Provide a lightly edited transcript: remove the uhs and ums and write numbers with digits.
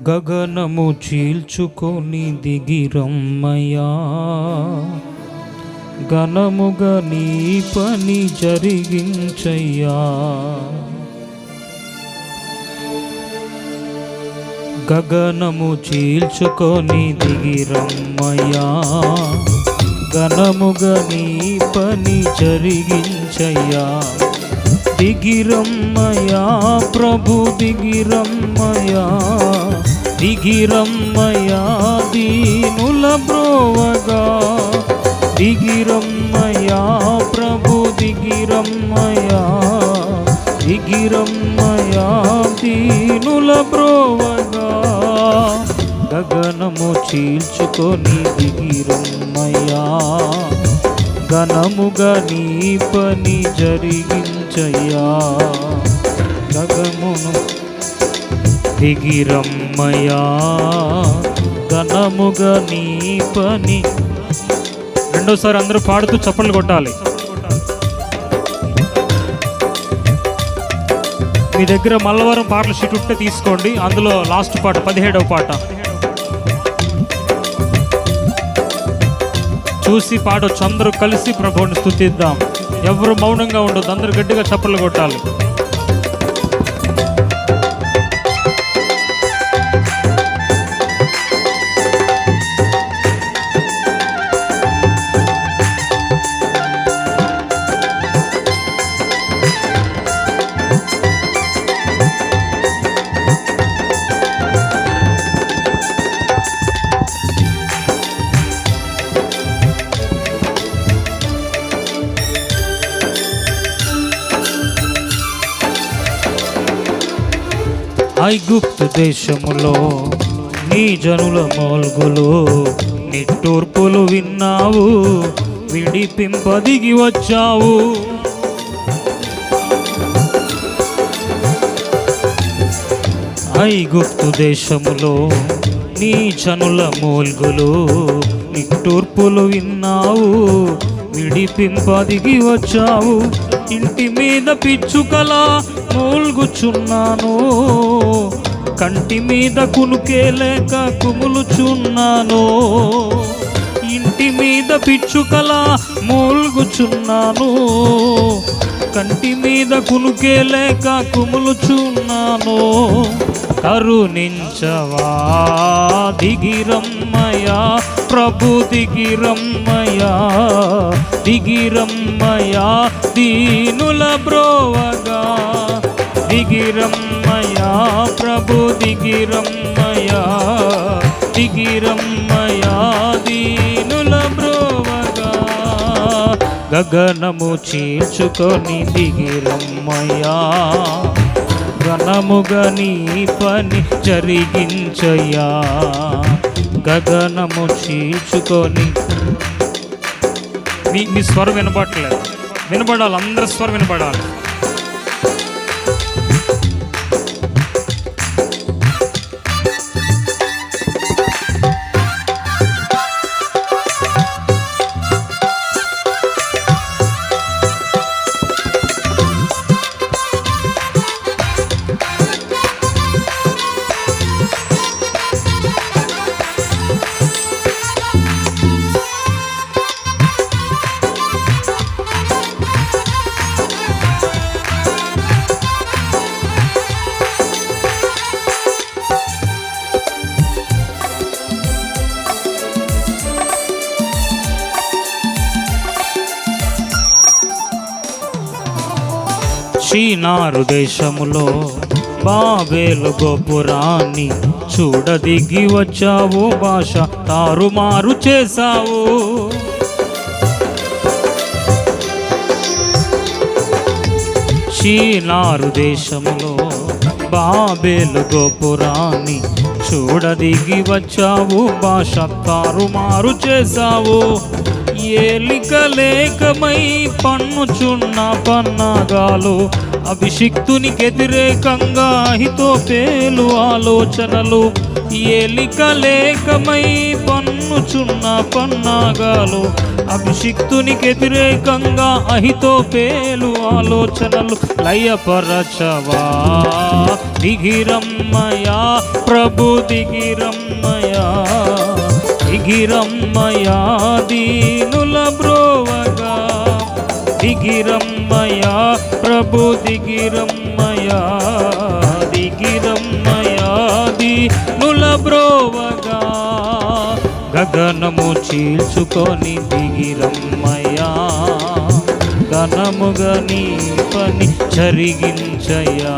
గగనము చీల్చుకొని దిగిరమ్మయ్యా, ఘనముగా నీ పని జరిగించయ్యా. గగనము చీల్చుకొని దిగిరమ్మయ్యా, ఘనముగా నీ పని జరిగించయ్యా. దిగిరమ్మయ్యా ప్రభు దిగిరమ్మయ్యా, దిగిరమ్మయ్యా దీనుల బ్రోవగా. దిగిరమ్మయ్యా ప్రభు దిగిరమ్మయ్యా, దిగిరమ్మయ్యా దీనుల బ్రోవగా. గగనము చీల్చుకొని దిగిరమ్మయ్యా, ఘనముగా నీ పని జరిగించయ్యా. గగమును దిగిరమ్మయ్యా, ఘనముగా నీ పని. రెండోసారి అందరూ పాడుతూ చప్పట్లు కొట్టాలి. మీ దగ్గర మల్లవరం పాటల షీట్ ఉంటే తీసుకోండి, అందులో లాస్ట్ పాట 17వ పాట చూసి పాడొచ్చు. అందరూ కలిసి ప్రభువుని స్తుతిద్దాం. ఎవరు మౌనంగా ఉండొద్దు, అందరూ గట్టిగా చప్పట్లు కొట్టాలి. ఐగుప్తు దేశములో నీ జనుల మోల్గులు నిట్టూర్పులు విన్నావు, విడిపింపదిగి వచ్చావు. ఐగుప్తు దేశములో నీ జనుల మోల్గులు నిట్టూర్పులు విన్నావు, విడిపింపదిగి వచ్చావు. ఇంటి మీద పిచ్చుకలా మూల్గుచున్నాను, కంటి మీద కునుకే లేక కుములుచున్నాను. ఇంటి మీద పిచ్చుకలా మూల్గుచున్నాను, కంటి మీద కునుకే లేక కుములుచున్నాను. కరుణించవా దిగిరమ్మయ్యా ప్రభు దిగిరమ్మయ్యా, దిగిరమ్మయ్యా దీనుల బ్రోవగా. దిగిరమ్మయ్యా ప్రభు దిగిరమ్మయ్యా, దిగిరమ్మయ్యా దీనుల బ్రోవగా. గగనము చీల్చుకొని దిగిరమ్మయ్యా, ఘనముగా నీ పని జరిగించయ్యా. గగనము చీల్చుకొని. మీ స్వరం వినపడలేదు, వినపడాలి, అందరి స్వరం వినపడాలి. షీనారు దేశములో బాబేలు గోపురాన్ని చూడదిగి వచ్చావు, భాష తారుమారు చేశావు. షీనారు దేశములో బాబేలు గోపురాన్ని చూడదిగి వచ్చావు, భాష తారుమారు చేశావు. ఏలిక లేకమై పన్నుచున్న పన్నాగాలు, అభిషిక్తునికి వ్యతిరేకంగా అహితోపేలు ఆలోచనలు. ఏలిక లేకమై పన్నుచున్న పన్నాగాలు, అభిషిక్తునికి వ్యతిరేకంగా అహితోపేలు ఆలోచనలు. లయపరచవా దిగిరమ్మయా ప్రభు దిగిరమ్మయా, దిగిరమ్మయా దీనుల బ్రోవగా, దిగిరమ్మయా ప్రభు దిగిరమ్మయా, దిగిరమ్మయా దీనుల బ్రోవగా, గగనము చీల్చుకొని దిగిరమ్మయా, ఘనముగా నీ పని జరిగించయా.